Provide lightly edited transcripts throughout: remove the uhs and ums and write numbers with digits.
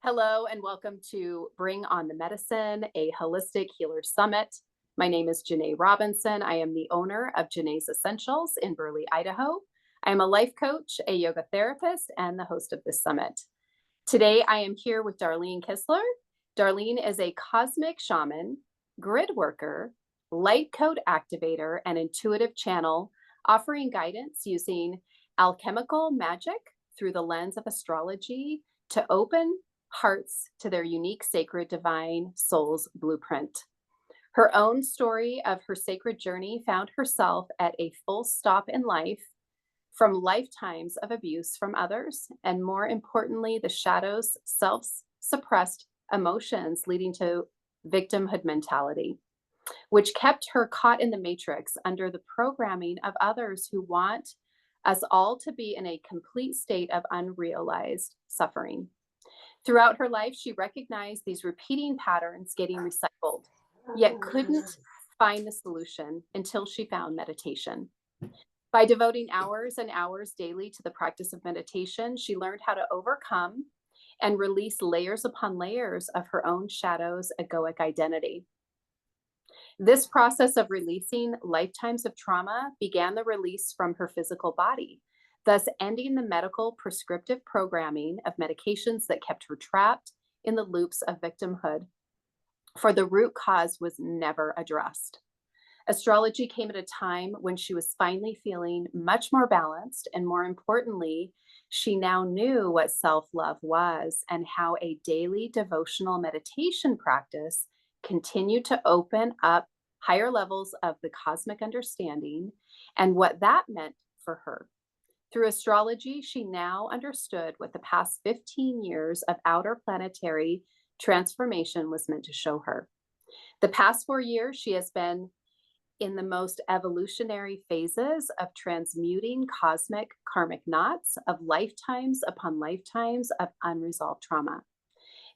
Hello and welcome to Bring on the Medicine, a holistic healer summit. My name is Janae Robinson. I am the owner of Janae's Essentials in Burley, Idaho. I am a life coach, a yoga therapist, and the host of this summit. Today, I am here with Darlene Kisler. Darlene is a cosmic shaman, grid worker, light code activator, and intuitive channel, offering guidance using alchemical magic through the lens of astrology to open hearts to their unique, sacred, divine soul's blueprint. Her own story of her sacred journey found herself at a full stop in life from lifetimes of abuse from others, and more importantly, the shadows, self suppressed emotions leading to victimhood mentality, which kept her caught in the matrix under the programming of others who want us all to be in a complete state of unrealized suffering. Throughout her life, she recognized these repeating patterns getting recycled, yet couldn't find the solution until she found meditation. By devoting hours and hours daily to the practice of meditation, she learned how to overcome and release layers upon layers of her own shadow's egoic identity. This process of releasing lifetimes of trauma began the release from her physical body, thus ending the medical prescriptive programming of medications that kept her trapped in the loops of victimhood, for the root cause was never addressed. Astrology came at a time when she was finally feeling much more balanced, and more importantly, she now knew what self-love was and how a daily devotional meditation practice continued to open up higher levels of the cosmic understanding and what that meant for her. Through astrology, she now understood what the past 15 years of outer planetary transformation was meant to show her. The past 4 years, she has been in the most evolutionary phases of transmuting cosmic karmic knots of lifetimes upon lifetimes of unresolved trauma.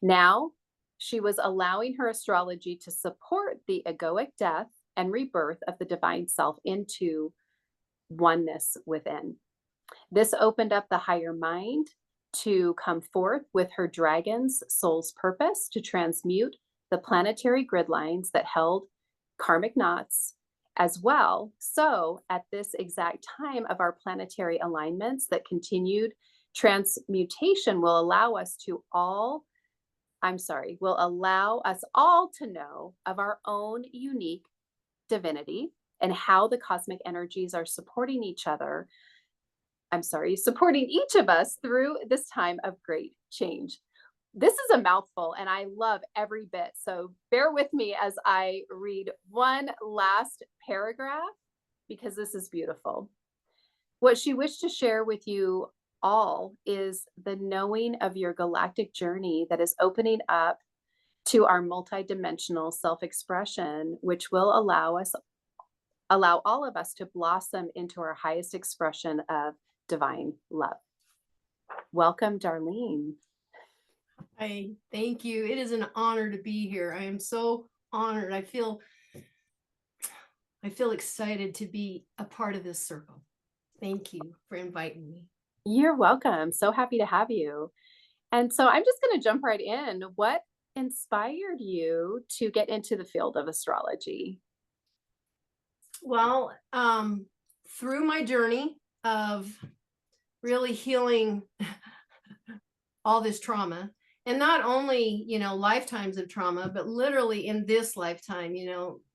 Now, she was allowing her astrology to support the egoic death and rebirth of the divine self into oneness within. This opened up the higher mind to come forth with her dragon's soul's purpose to transmute the planetary grid lines that held karmic knots as well. So at this exact time of our planetary alignments, that continued transmutation will allow us to know of our own unique divinity and how the cosmic energies are supporting each of us through this time of great change. This is a mouthful and I love every bit. So bear with me as I read one last paragraph because this is beautiful. What she wished to share with you all is the knowing of your galactic journey that is opening up to our multidimensional self-expression, which will allow all of us to blossom into our highest expression of divine love. Welcome, Darlene. Hi, thank you. It is an honor to be here. I am so honored. I feel excited to be a part of this circle. Thank you for inviting me. You're welcome. So happy to have you. And so I'm just going to jump right in. What inspired you to get into the field of astrology? Well, through my journey of really healing all this trauma, and not only, lifetimes of trauma, but literally in this lifetime,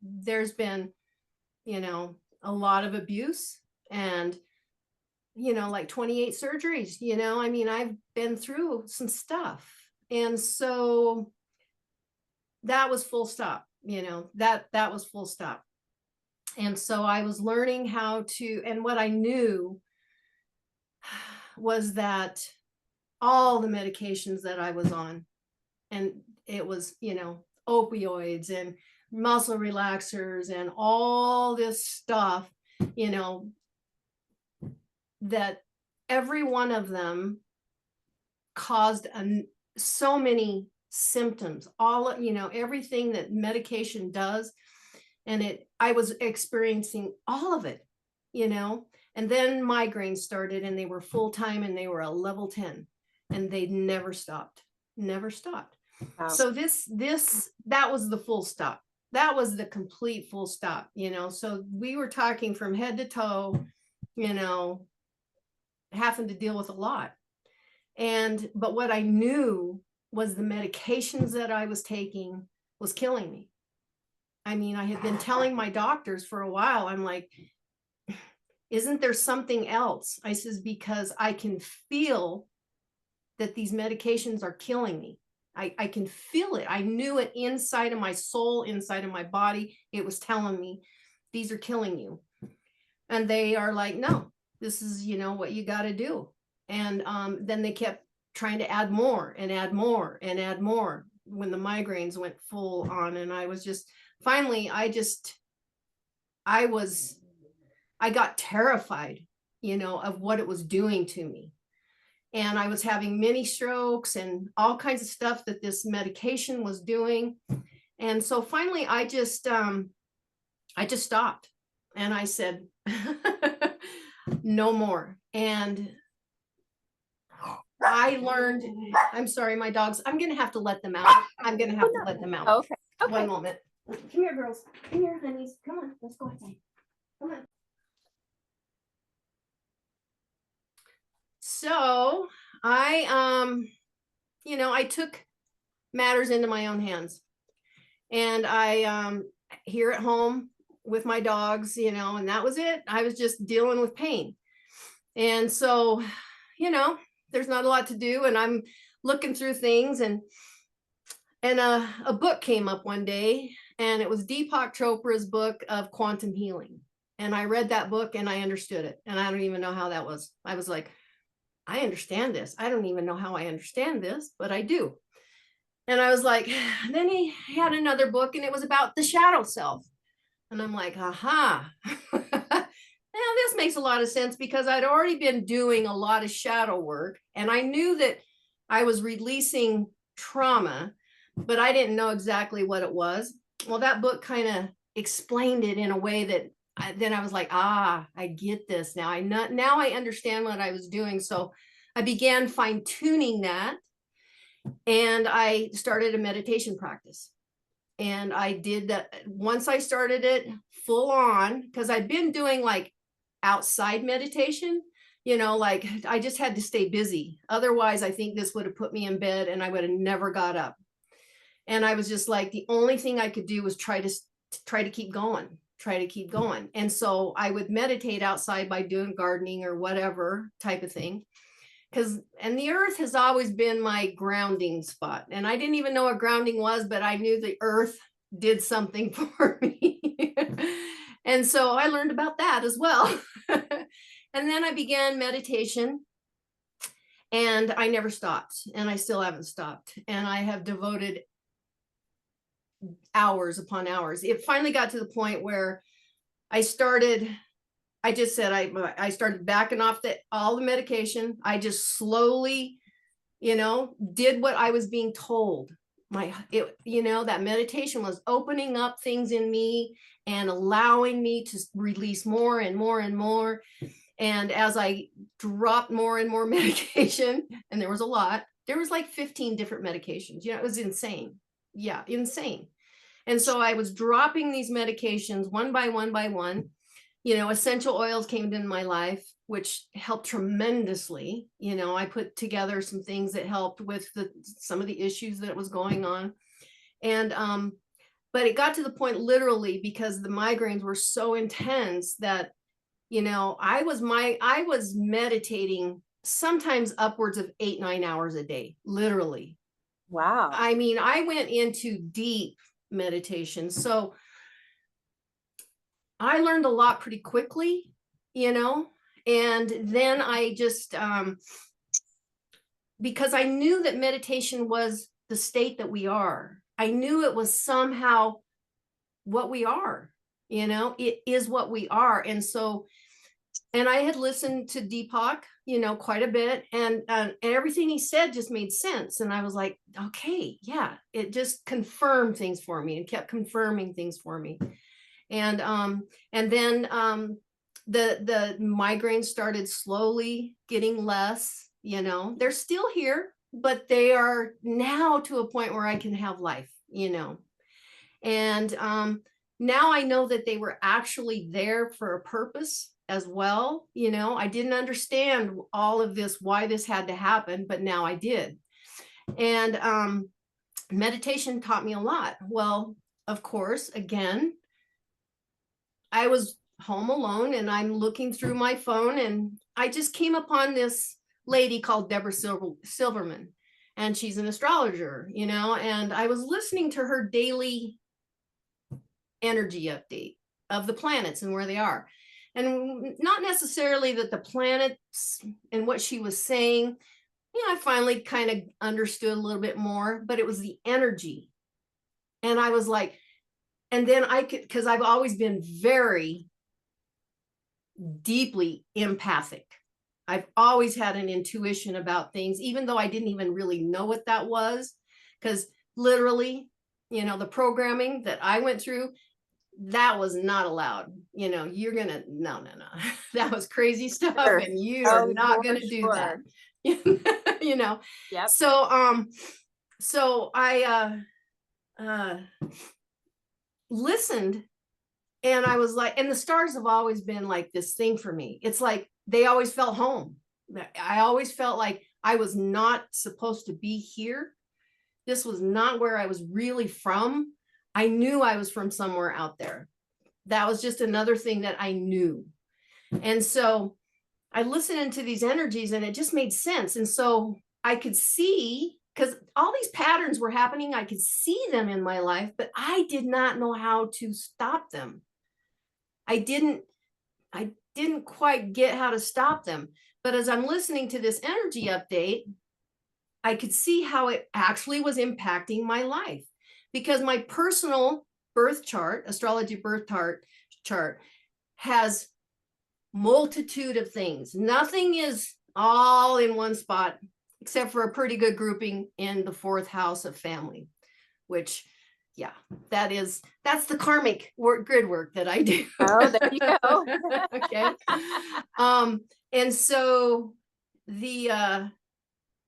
there's been, a lot of abuse and, like 28 surgeries, I've been through some stuff. And so that was full stop, that was full stop. And so I was learning how to, and what I knew was that all the medications that I was on, and it was, opioids and muscle relaxers and all this stuff, that every one of them caused so many symptoms, everything that medication does. And I was experiencing all of it, and then migraines started, and they were full time, and they were a level 10, and they never stopped. never stopped. Wow. So that was the full stop. That was the complete full stop, you know. So we were talking from head to toe, you know, having to deal with a lot. But what I knew was the medications that I was taking was killing me. I mean, I had been telling my doctors for a while, I'm like, isn't there something else? I says, because I can feel that these medications are killing me. I can feel it. I knew it inside of my soul, inside of my body. It was telling me, these are killing you. And they are like, no, this is, you know, what you got to do. And then they kept trying to add more and add more and add more when the migraines went full on. And I was just, finally, I got terrified, you know, of what it was doing to me. And I was having mini strokes and all kinds of stuff that this medication was doing. And so finally, I just stopped and I said, no more. And I learned, I'm sorry, my dogs, I'm going to have to let them out. I'm going to have to let them out. Okay. Okay. One moment. Come here, girls. Come here, honeys. Come on, let's go outside. Come on. So you know, I took matters into my own hands, and I here at home with my dogs, you know, and that was it. I was just dealing with pain. And so, you know, there's not a lot to do, and I'm looking through things, and a book came up one day, and it was Deepak Chopra's book of quantum healing. And I read that book and I understood it. And I don't even know how that was. I was like, I understand this. I don't even know how I understand this, but I do. And I was like, then he had another book and it was about the shadow self. And I'm like, aha. Now this makes a lot of sense, because I'd already been doing a lot of shadow work, and I knew that I was releasing trauma, but I didn't know exactly what it was. Well, that book kind of explained it in a way that then I was like, I get this now. Now I understand what I was doing. So I began fine tuning that, and I started a meditation practice. And I did that once I started it full on, because I'd been doing like outside meditation, you know, like I just had to stay busy. Otherwise, I think this would have put me in bed and I would have never got up. And I was just like, the only thing I could do was try to keep going. And so I would meditate outside by doing gardening or whatever type of thing. And the earth has always been my grounding spot. And I didn't even know what grounding was, but I knew the earth did something for me. And so I learned about that as well. And then I began meditation, and I never stopped, and I still haven't stopped. And I have devoted hours upon hours. It finally got to the point where I started backing off all the medication. I just slowly, you know, did what I was being told. You know, that meditation was opening up things in me and allowing me to release more and more and more. And as I dropped more and more medication, and there was a lot, there was like 15 different medications. You know, it was insane. Yeah, insane. And so I was dropping these medications one by one. You know, essential oils came into my life, which helped tremendously. You know, I put together some things that helped with some of the issues that was going on. And, but it got to the point literally, because the migraines were so intense that, you know, I was meditating sometimes upwards of 8-9 hours a day, literally. Wow. I mean, I went into deep meditation. So I learned a lot pretty quickly, you know, and then I just, because I knew that meditation was the state that we are. I knew it was somehow what we are, you know, it is what we are. And so, and I had listened to Deepak, you know, quite a bit, and everything he said just made sense. And I was like, okay, yeah, it just confirmed things for me and kept confirming things for me. And then the migraines started slowly getting less. You know, they're still here. but they are now to a point where I can have life, and now I know that they were actually there for a purpose as well. I didn't understand all of this, why this had to happen, but now I did. And meditation taught me a lot. Well, of course, again, I was home alone and I'm looking through my phone and I just came upon this lady called Deborah Silverman, and she's an astrologer, and I was listening to her daily energy update of the planets and where they are. And not necessarily that the planets and what she was saying, I finally kind of understood a little bit more, but it was the energy. And I was like, and then I could, because I've always been very deeply empathic. I've always had an intuition about things, even though I didn't even really know what that was. Because literally, the programming that I went through, that was not allowed. You're gonna, no, that was crazy stuff, Sure. and you are not gonna do that. Yep. So I listened, and I was like, and the stars have always been like this thing for me. It's like they always felt home. I always felt like I was not supposed to be here. This was not where I was really from. I knew I was from somewhere out there. That was just another thing that I knew. And so I listened into these energies and it just made sense. And so I could see, because all these patterns were happening, I could see them in my life, but I did not know how to stop them. I didn't quite get how to stop them. But as I'm listening to this energy update, I could see how it actually was impacting my life, because my personal birth chart, astrology birth chart has multitude of things. Nothing is all in one spot, except for a pretty good grouping in the 4th house of family, which, yeah, that's the karmic grid work that I do. Oh, there you go. Okay. And so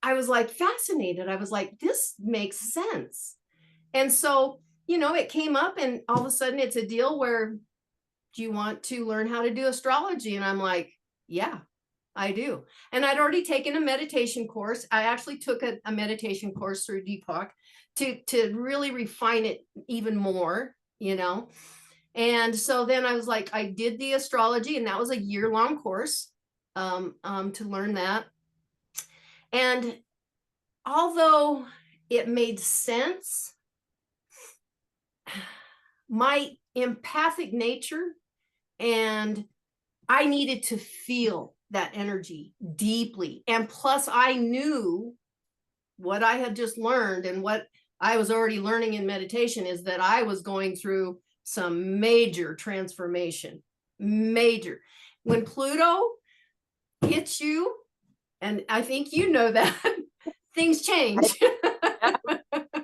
I was like fascinated. I was like, this makes sense. And so, it came up, and all of a sudden it's a deal where, do you want to learn how to do astrology? And I'm like, yeah, I do. And I'd already taken a meditation course. I actually took a meditation course through Deepak to really refine it even more, And so then I was like, I did the astrology, and that was a year-long course to learn that. And although it made sense, my empathic nature, and I needed to feel that energy deeply. And plus, I knew what I had just learned, and what I was already learning in meditation is that I was going through some major transformation. Major. When Pluto hits you, and I think you know that, things change.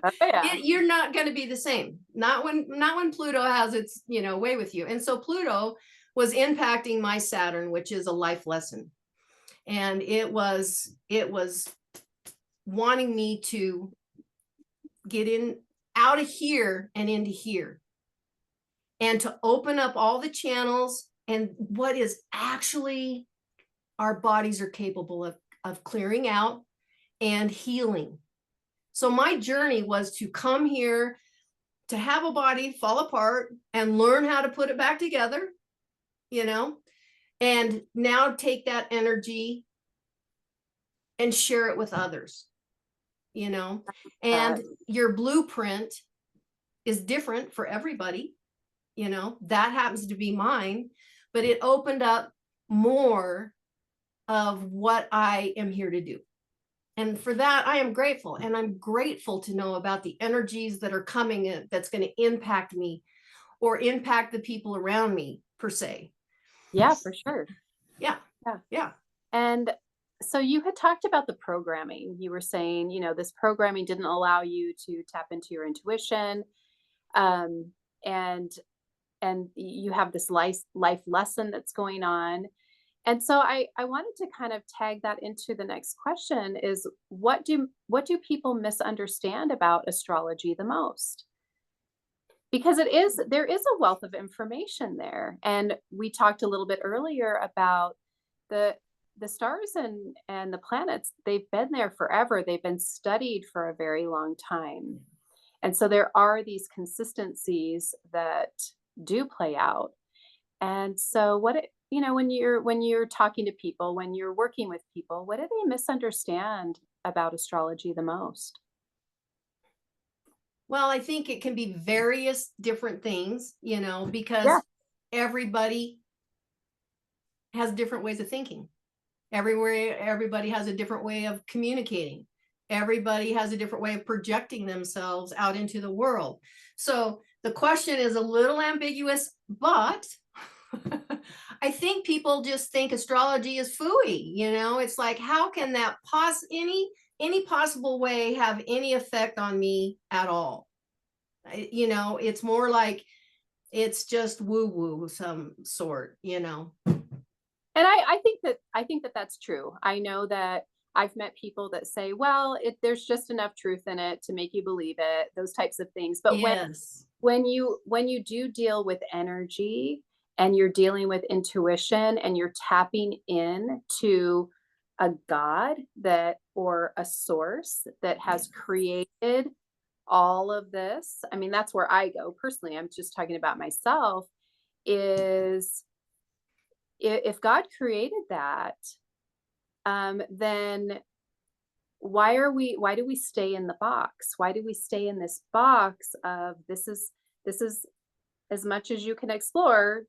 Oh, yeah. You're not going to be the same. Not when Pluto has its way with you. And so Pluto was impacting my Saturn, which is a life lesson, and it was wanting me to get in out of here and into here, and to open up all the channels and what is actually our bodies are capable of clearing out and healing. So my journey was to come here, to have a body fall apart and learn how to put it back together, and now take that energy and share it with others, and your blueprint is different for everybody, that happens to be mine, but it opened up more of what I am here to do. And for that, I am grateful. And I'm grateful to know about the energies that are coming in, that's going to impact me or impact the people around me, per se. Yeah, for sure. Yeah. And so you had talked about the programming. You were saying, this programming didn't allow you to tap into your intuition. And you have this life lesson that's going on. And so I wanted to kind of tag that into the next question is what do people misunderstand about astrology the most? Because there is a wealth of information there. And we talked a little bit earlier about the the stars and the planets, they've been there forever. They've been studied for a very long time. And so there are these consistencies that do play out. And so when you're talking to people, when you're working with people, what do they misunderstand about astrology the most? Well, I think it can be various different things, Yeah. because everybody has different ways of thinking. Everybody has a different way of communicating. Everybody has a different way of projecting themselves out into the world. So the question is a little ambiguous, but I think people just think astrology is phooey. It's like, how can that any possible way have any effect on me at all? It's more like it's just woo woo of some sort. And I think that that's true. I know that I've met people that say, "Well, there's just enough truth in it to make you believe it," those types of things. But Yes. when you do deal with energy and you're dealing with intuition and you're tapping in to a god that or a source that has created all of this, I mean, that's where I go personally. I'm just talking about myself is if God created that, then why do we stay in the box? Why do we stay in this box of this is as much as you can explore?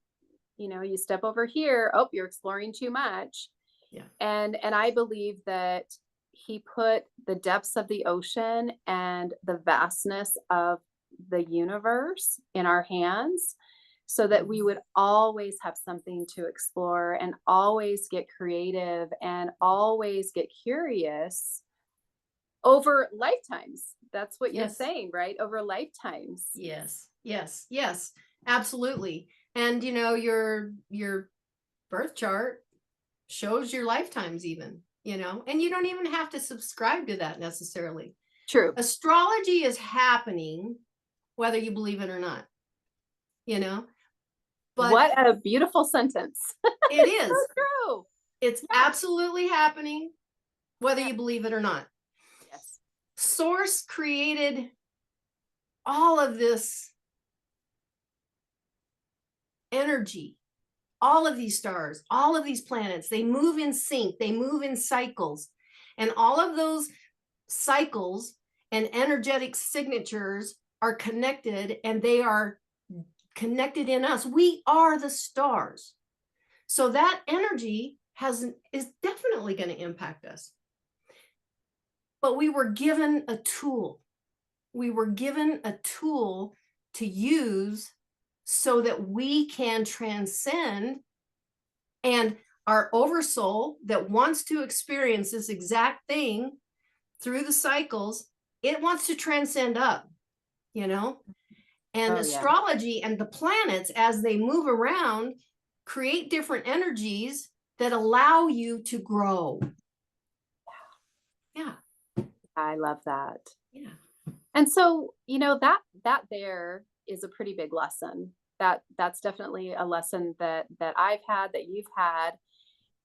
You step over here, oh, you're exploring too much. Yeah. And I believe that he put the depths of the ocean and the vastness of the universe in our hands so that we would always have something to explore and always get creative and always get curious over lifetimes. That's what you're Yes. saying, right? Over lifetimes. Yes. Yes. Yes. Absolutely. And your birth chart shows your lifetimes even, and you don't even have to subscribe to that necessarily. True. Astrology is happening whether you believe it or not, you know, but What a beautiful sentence. it So is. true. It's Yeah. absolutely happening whether Yeah. you believe it or not. Yes. Source created all of this energy, all of these stars, all of these planets. They move in sync, they move in cycles. And all of those cycles and energetic signatures are connected, and they are connected in us. We are the stars. So that energy is definitely going to impact us. But we were given a tool. We were given a tool to use so that we can transcend, and our oversoul that wants to experience this exact thing through the cycles, it wants to transcend up, you know? And Oh yeah. astrology and the planets, as they move around, create different energies that allow you to grow. Yeah. I love that. Yeah. And so, that there is a pretty big lesson. That's definitely a lesson that I've had, that you've had.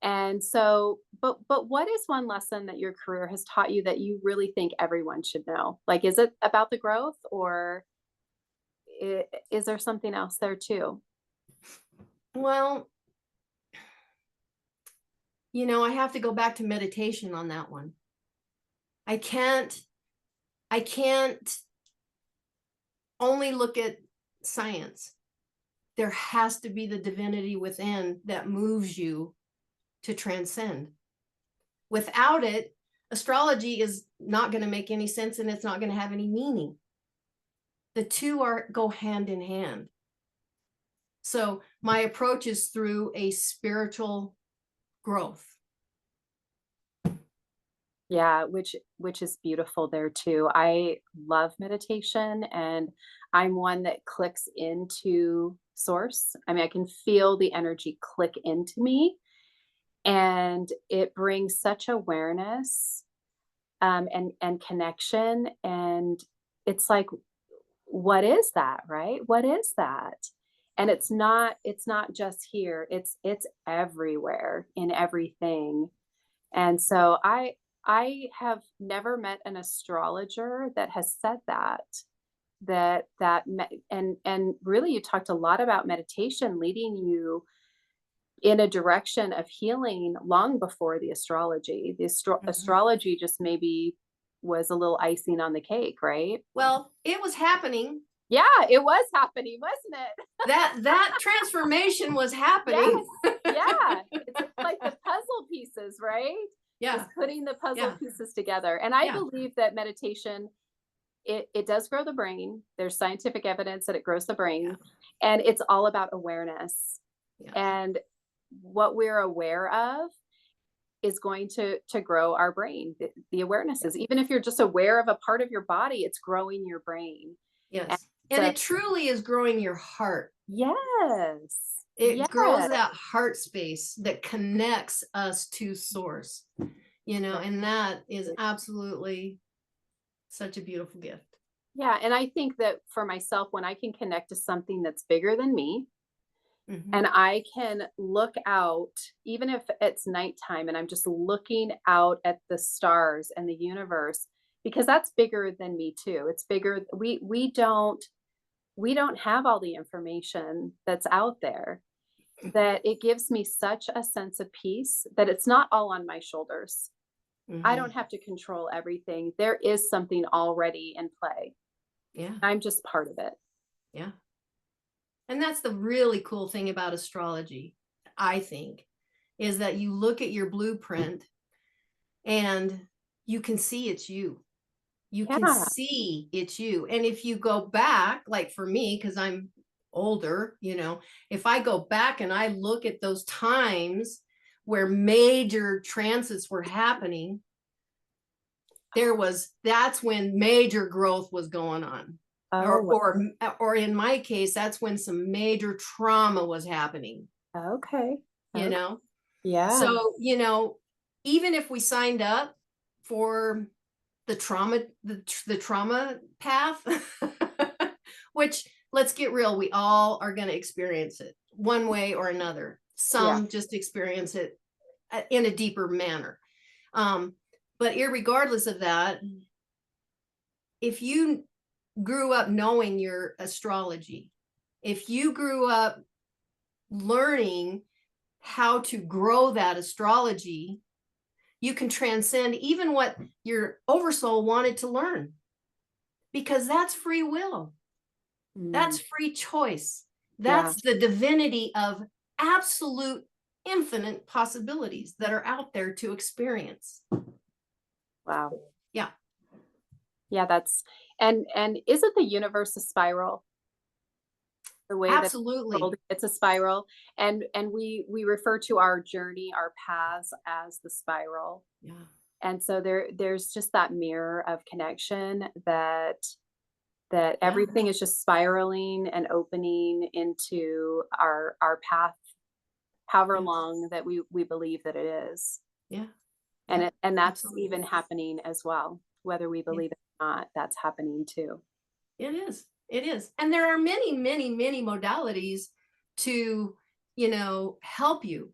And so, but what is one lesson that your career has taught you that you really think everyone should know? Like, is it about the growth, or is there something else there too? Well, I have to go back to meditation on that one. I can't only look at science. There has to be the divinity within that moves you to transcend. Without it, astrology is not going to make any sense, and it's not going to have any meaning. The two go hand in hand. So my approach is through a spiritual growth. Yeah, which is beautiful there too. I love meditation, and I'm one that clicks into source. I mean, I can feel the energy click into me. and it brings such awareness, and connection, and it's like, what is that, right? What is that? And it's not just here. It's everywhere in everything. And so I have never met an astrologer that has said and really you talked a lot about meditation leading you in a direction of healing long before the astrology. The Mhm. astrology just maybe was a little icing on the cake, right? Well, it was happening. Yeah, it was happening, wasn't it? That transformation was Yes. happening. Yeah. It's like the puzzle pieces, right? Yeah. Just putting the puzzle Yeah. pieces together. And I Yeah. believe that meditation, it does grow the brain. There's scientific evidence that it grows the Yeah. brain, and it's all about awareness. Yeah. And what we're aware of is going to grow our brain. The Yeah. awarenesses, even if you're just aware of a part of your body, it's growing your brain. And Yes. And so, it truly is growing your heart. yes, It grows yes, that heart space that connects us to source, right. and that is absolutely such a beautiful gift. Yeah. And I think that for myself, when I can connect to something that's bigger than me, Hmm. and I can look out, even if it's nighttime and I'm just looking out at the stars and the universe, because that's bigger than me too. It's bigger. We don't have all the information that's out there, that it gives me such a sense of peace that it's not all on my shoulders. I don't Hmm. have to control everything. There is something already in play. Yeah. I'm just part of it. Yeah. And that's the really cool thing about astrology, I think, is that you look at your blueprint and you can see it's you. You can Yeah. see it's you. And if you go back, like for me, because I'm older, if I go back and I look at those times where major transits were happening, that's when major growth was going on. Oh, Or in my case, that's when some major trauma was happening, okay. you Okay. know? Yeah. So, even if we signed up for the trauma path, which, let's get real, we all are going to experience it one way or another. Yeah. Some just experience it in a deeper manner. But irregardless of that, if you grew up knowing your astrology, if you grew up learning how to grow that astrology, you can transcend even what your oversoul wanted to learn, because that's free will. Mm, That's free choice. yeah. That's the divinity of absolute infinite possibilities that are out there to experience. Wow. Yeah, Yeah, and isn't the universe a spiral? The way that absolutely. it's a spiral, and we refer to our journey, our paths as the spiral. Yeah. And so there's just that mirror of connection, that Yeah. everything is just spiraling and opening into our path, however Yeah. long that we believe that it is. Yeah. And Yeah. that's Absolutely. even happening as well. Whether we Yeah. believe it or not, that's happening too. It is. It is. And there are many, many, many modalities to, help you.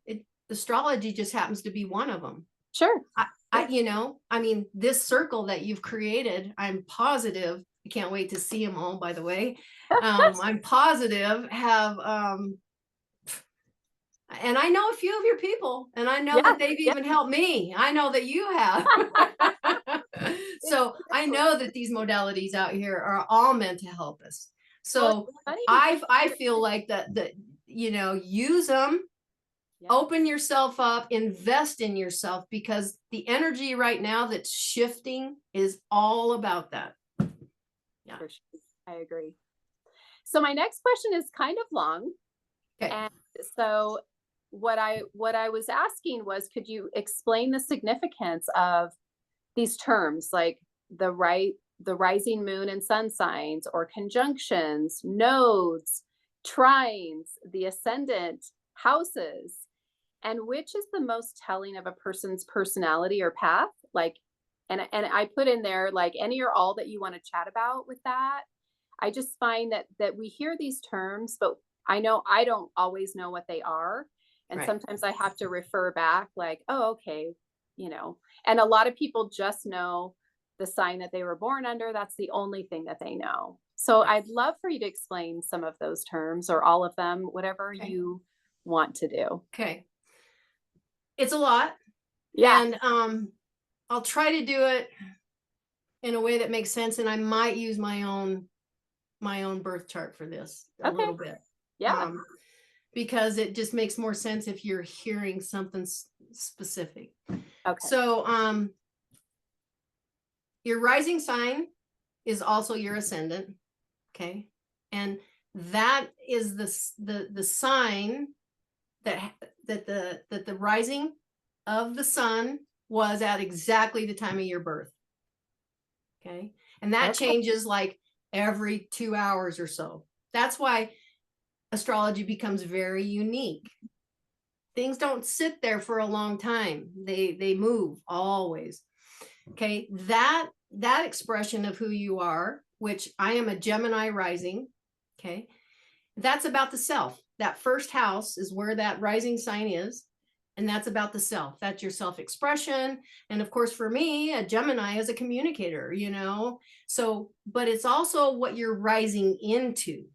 Astrology just happens to be one of them. Sure. Yeah. This circle that you've created, I'm positive, I can't wait to see them all, by the way. I'm positive have, and I know a few of your people, and I know Yeah. that they've Yeah. even helped me. I know that you have. It's So I true. know that these modalities out here are all meant to help us. Well, So it's funny because I feel like that, use them, yeah, open yourself up, invest in yourself, because the energy right now that's shifting is all about that. Yeah. for sure. I agree. So my next question is kind of long. Okay. And so what I was asking was, could you explain the significance of these terms, like the rising moon and sun signs, or conjunctions, nodes, trines, the ascendant houses? And which is the most telling of a person's personality or path? Like, and I put in there like any or all that you want to chat about with that. I just find that we hear these terms, but I know I don't always know what they are. And Right. sometimes I have to refer back like, oh, okay, And a lot of people just know the sign that they were born under. That's the only thing that they know. So Right. I'd love for you to explain some of those terms or all of them, whatever Okay. you want to do. Okay. It's a lot. Yeah. And I'll try to do it in a way that makes sense. And I might use my own birth chart for this a Okay. little bit. Yeah. Because it just makes more sense if you're hearing something specific. Okay. So your rising sign is also your ascendant. Okay. And that is the sign that the rising of the sun was at exactly the time of your birth. Okay. And that Okay. changes like every 2 hours or so. That's why astrology becomes very unique. Things don't sit there for a long time. They move always. Okay. That expression of who you are, which I am a Gemini rising. Okay. That's about the self. That first house is where that rising sign is. And that's about the self. That's your self-expression. And of course, for me, a Gemini is a communicator, So, but it's also what you're rising into.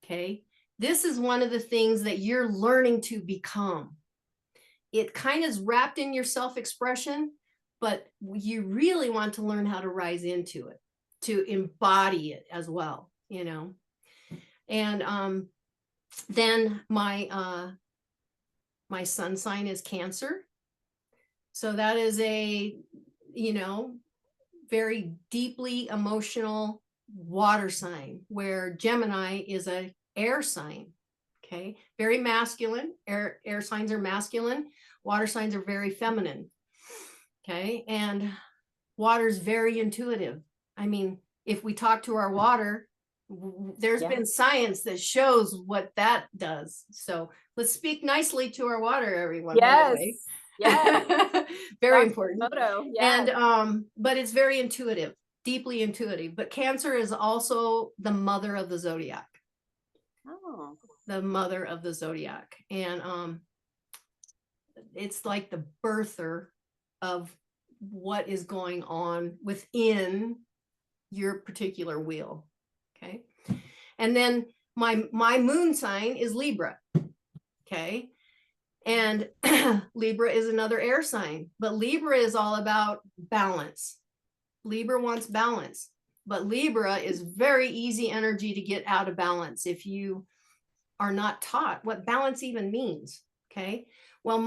Okay. This is one of the things that you're learning to become. It kind of is wrapped in your self-expression, but you really want to learn how to rise into it, to embody it as well, And then my sun sign is Cancer. So that is a, very deeply emotional water sign, where Gemini is a air sign. Okay. Very masculine. Air signs are masculine. Water signs are very feminine. Okay. And water is very intuitive. I mean, if we talk to our water, there's been science that shows what that does. So let's speak nicely to our water, everyone. Yes. By the way. Yes. Very Dr. important. Photo. Yes. And but it's very intuitive, deeply intuitive. But Cancer is also the mother of the zodiac. Oh. The mother of the zodiac. And it's like the birther of what is going on within your particular wheel. Okay. And then my moon sign is Libra. Okay. And Libra is another air sign, but Libra is all about balance. Libra wants balance, but Libra is very easy energy to get out of balance if you are not taught what balance even means. Okay. Well,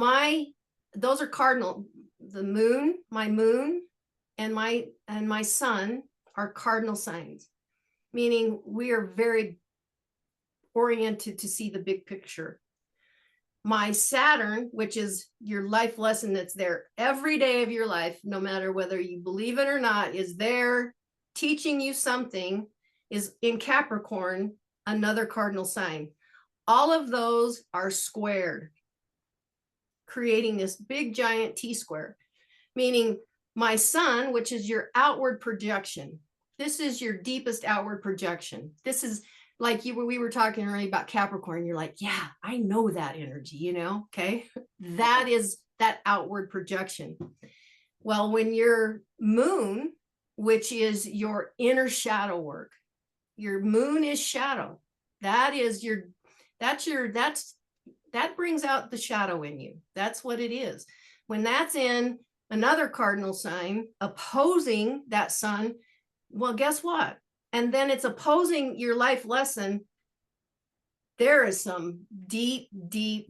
those are cardinal. The moon, my moon, and my sun are cardinal signs, meaning we are very oriented to see the big picture. My Saturn, which is your life lesson that's there every day of your life, no matter whether you believe it or not, is there teaching you something, is in Capricorn, another cardinal sign. All of those are squared, creating this big giant T-square, meaning my sun, which is your outward projection. This is your deepest outward projection. This is like we were talking earlier about Capricorn. You're like, yeah, I know that energy, okay? That is that outward projection. Well, when your moon, which is your inner shadow work, your moon is shadow. That brings out the shadow in you. That's what it is. When that's in another cardinal sign opposing that sun, well, guess what? And then it's opposing your life lesson. There is some deep, deep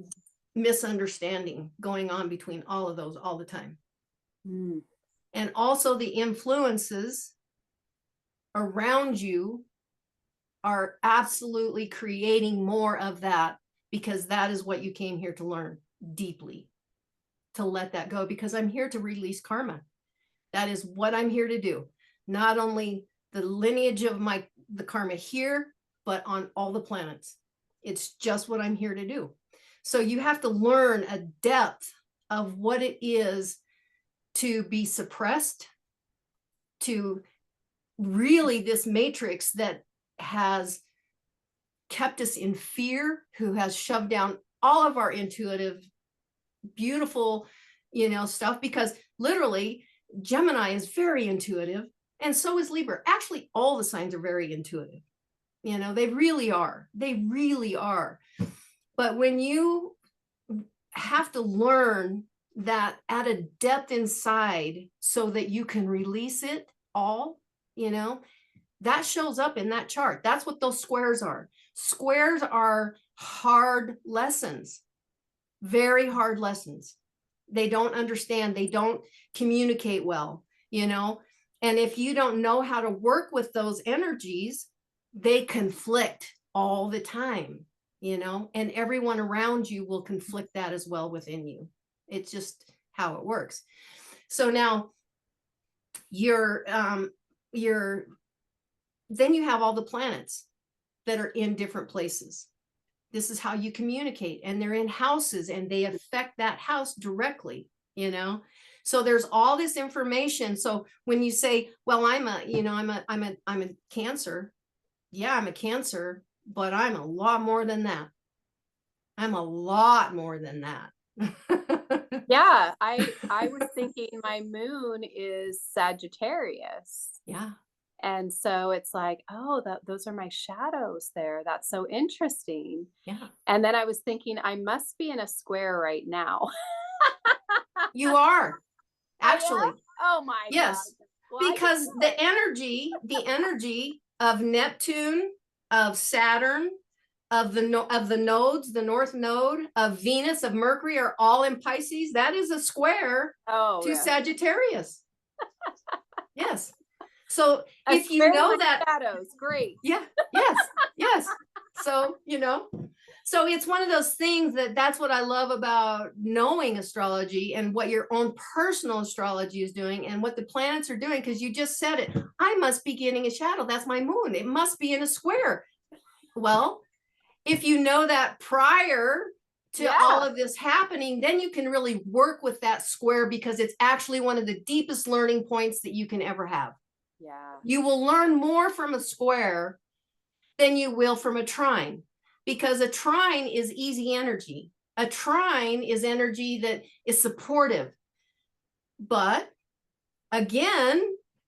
misunderstanding going on between all of those all the time. Mm. And also the influences around you are absolutely creating more of that, because that is what you came here to learn deeply, to let that go, because I'm here to release karma. That is what I'm here to do. Not only the lineage of the karma here, but on all the planets. It's just what I'm here to do. So you have to learn a depth of what it is to be suppressed, to really this matrix that has kept us in fear, who has shoved down all of our intuitive, beautiful, stuff, because literally Gemini is very intuitive, and so is Libra. Actually, all the signs are very intuitive. They really are. They really are. But when you have to learn that at a depth inside so that you can release it all, that shows up in that chart. That's what those squares are. Squares are hard lessons, very hard lessons. They don't understand. They don't communicate well, and if you don't know how to work with those energies, they conflict all the time, and everyone around you will conflict that as well within you. It's just how it works. So now then you have all the planets that are in different places. This is how you communicate, and they're in houses, and they affect that house directly, so there's all this information. So when you say, well, I'm a Cancer. Yeah, I'm a Cancer, but I'm a lot more than that. I'm a lot more than that. Yeah, I was thinking my moon is Sagittarius. Yeah. And so it's like, oh, those are my shadows there. That's so interesting. Yeah. And then I was thinking, I must be in a square right now. You are. Actually. Oh my yes. God. Well, because the energy of Neptune, of Saturn, of the nodes, the North Node, of Venus, of Mercury are all in Pisces. That is a square to Sagittarius. Yes. So if you know that shadows, great. Yeah. Yes. So, so it's one of those things that's what I love about knowing astrology and what your own personal astrology is doing and what the planets are doing. Because you just said it. I must be getting a shadow. That's my moon. It must be in a square. Well, if you know that prior to all of this happening, then you can really work with that square, because it's actually one of the deepest learning points that you can ever have. Yeah. You will learn more from a square than you will from a trine, because a trine is easy energy. A trine is energy that is supportive. But again,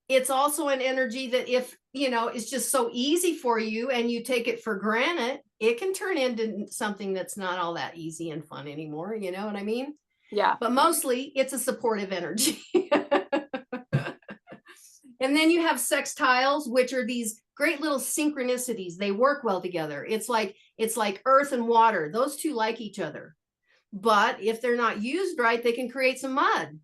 it's also an energy that if, it's just so easy for you and you take it for granted, it can turn into something that's not all that easy and fun anymore. You know what I mean? Yeah. But mostly it's a supportive energy. And then you have sextiles, which are these great little synchronicities. They work well together. It's like earth and water. Those two like each other. But if they're not used right, they can create some mud,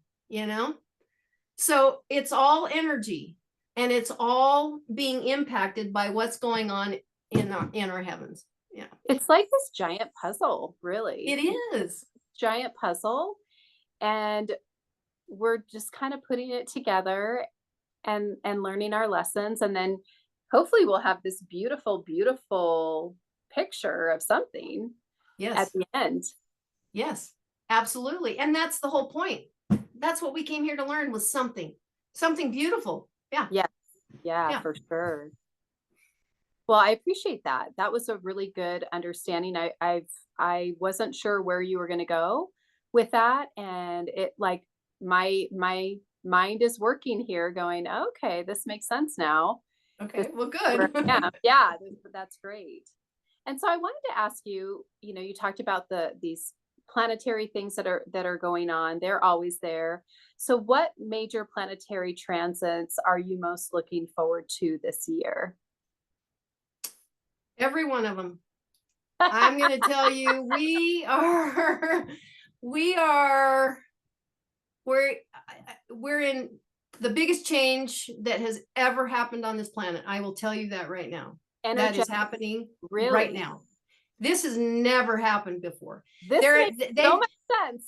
So it's all energy, and it's all being impacted by what's going on in our heavens. Yeah. It's like this giant puzzle, really. It is. Giant puzzle. And we're just kind of putting it together and learning our lessons, and then hopefully we'll have this beautiful picture of something at the end. Yes, absolutely. And that's the whole point. That's what we came here to learn, was something beautiful. Yeah, for sure. Well, I appreciate that. That was a really good understanding. I wasn't sure where you were going to go with that, and it, like, my mind is working here going, okay, this makes sense now. Okay, well, good. Yeah, that's great. And so I wanted to ask you, you talked about these planetary things that are going on. They're always there. So what major planetary transits are you most looking forward to this year? Every one of them. I'm going to tell you, we're in the biggest change that has ever happened on this planet. I will tell you that right now. That is happening right now. This has never happened before. This makes so much sense.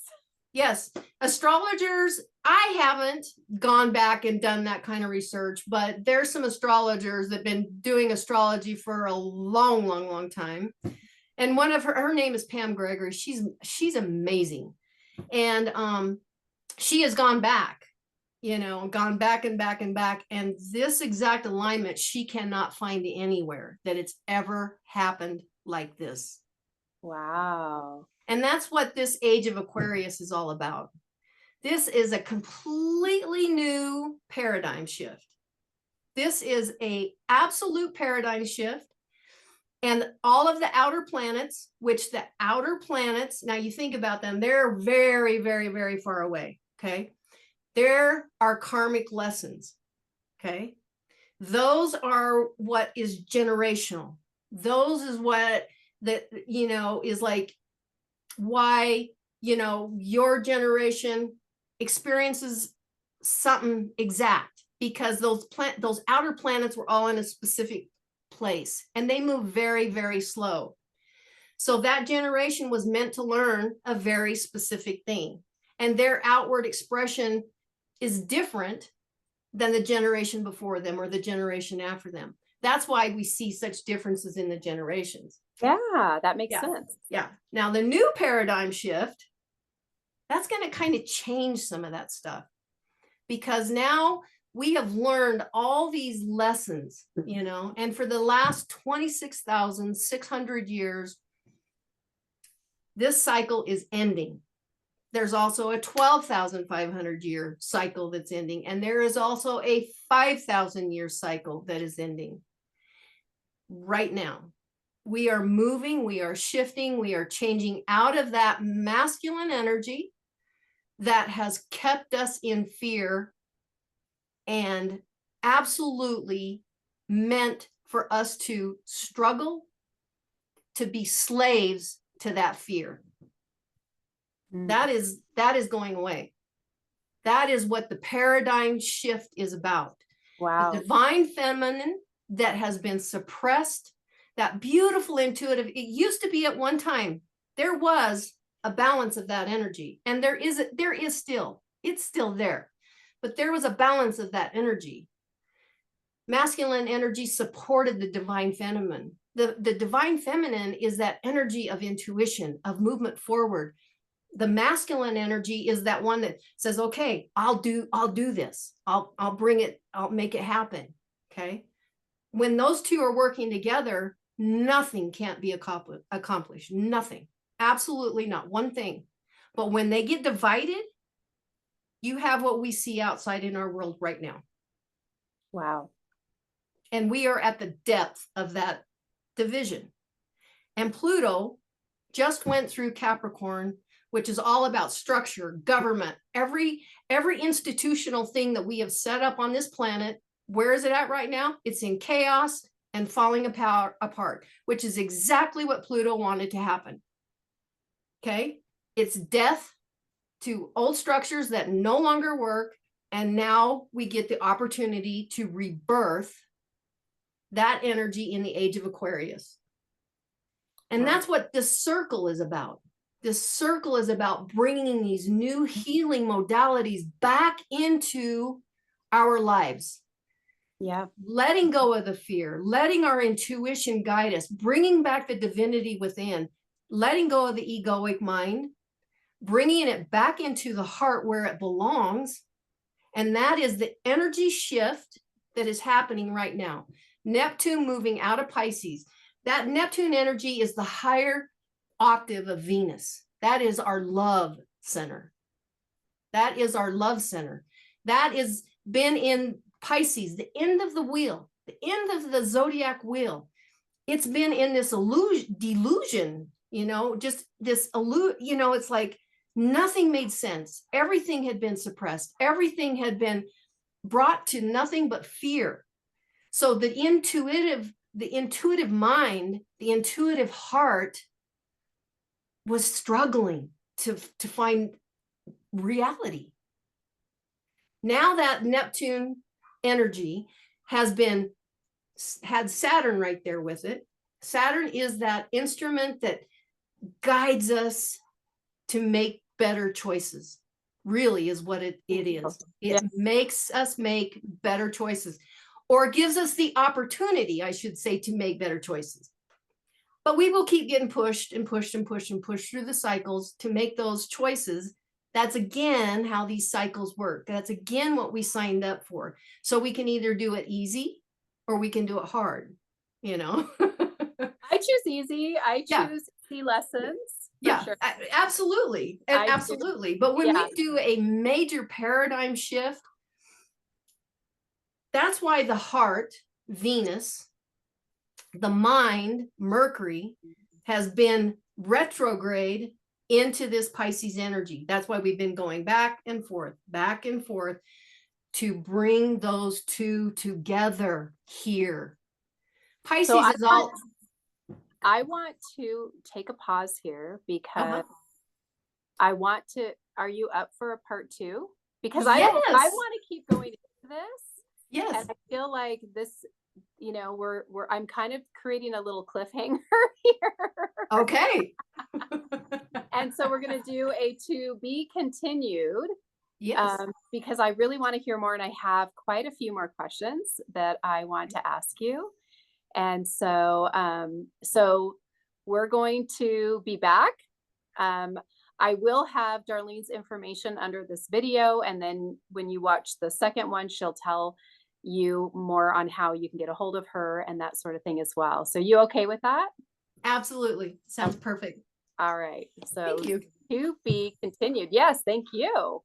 Yes. Astrologers, I haven't gone back and done that kind of research, but there's some astrologers that have been doing astrology for a long, long, long time. And one of her name is Pam Gregory. She's amazing. And she has gone back, gone back and back and back. And this exact alignment, she cannot find anywhere that it's ever happened like this. Wow. And that's what this age of Aquarius is all about. This is a completely new paradigm shift. This is an absolute paradigm shift. And all of the outer planets, which the outer planets, now you think about them, they're very, very, very far away. Okay. There are karmic lessons. Okay. Those are what is generational. Those is what that, is like why, your generation experiences something exact, because those outer planets were all in a specific place and they move very, very slow. So that generation was meant to learn a very specific thing, and their outward expression is different than the generation before them or the generation after them. That's why we see such differences in the generations. Yeah, that makes sense. Yeah. Now the new paradigm shift, that's going to kind of change some of that stuff, because now we have learned all these lessons, and for the last 26,600 years, this cycle is ending. There's also a 12,500 year cycle that's ending. And there is also a 5,000 year cycle that is ending right now. We are moving, we are shifting, we are changing out of that masculine energy that has kept us in fear and absolutely meant for us to struggle, to be slaves to that fear. That is going away. That is what the paradigm shift is about. Wow. The divine feminine that has been suppressed, that beautiful intuitive, it used to be at one time, there was a balance of that energy. And there is still, it's still there, but there was a balance of that energy. Masculine energy supported the divine feminine. The divine feminine is that energy of intuition, of movement forward. The masculine energy is that one that says, okay, I'll do this. I'll bring it, I'll make it happen. Okay. When those two are working together, nothing can't be accomplished. Nothing. Absolutely not one thing. But when they get divided, you have what we see outside in our world right now. Wow. And we are at the depth of that division. And Pluto just went through Capricorn, which is all about structure, government, every institutional thing that we have set up on this planet. Where is it at right now? It's in chaos and falling apart, which is exactly what Pluto wanted to happen. Okay. It's death to old structures that no longer work. And now we get the opportunity to rebirth that energy in the age of Aquarius. And that's what this circle is about. This circle is about bringing these new healing modalities back into our lives. Yeah. Letting go of the fear, letting our intuition guide us, bringing back the divinity within, letting go of the egoic mind, bringing it back into the heart where it belongs. And that is the energy shift that is happening right now. Neptune moving out of Pisces. That Neptune energy is the higher octave of Venus. That is our love center. That is our love center. That has been in Pisces, the end of the wheel, the end of the zodiac wheel. It's been in this delusion, just this it's like nothing made sense. Everything had been suppressed. Everything had been brought to nothing but fear. So the intuitive mind, the intuitive heart was struggling to find reality. Now that Neptune energy had Saturn right there with it. Saturn is that instrument that guides us to make better choices, really is what it is. It makes us make better choices, or gives us the opportunity, I should say, to make better choices. But we will keep getting pushed and pushed and pushed and pushed through the cycles to make those choices. That's again how these cycles work. That's again what we signed up for. So we can either do it easy or we can do it hard, you know? I choose easy. I Yeah. choose easy lessons. Yeah, Sure. absolutely. I do. Absolutely. But when we do a major paradigm shift, that's why the heart, Venus, the mind, Mercury, has been retrograde into this Pisces energy. That's why we've been going back and forth to bring those two together here. Pisces So is all. I want to take a pause here because I want to, are you up for a part 2? Because I want to keep going into this. Yes. And I feel like this, you know, I'm kind of creating a little cliffhanger here. Okay. And so we're going to do a to be continued. Yes. Because I really want to hear more, and I have quite a few more questions that I want to ask you. And so, so we're going to be back. I will have Darlene's information under this video. And then when you watch the second one, she'll tell you more on how you can get a hold of her and that sort of thing as well. So you okay with that? Absolutely. Sounds perfect. All right. So thank you. To be continued. Yes. Thank you.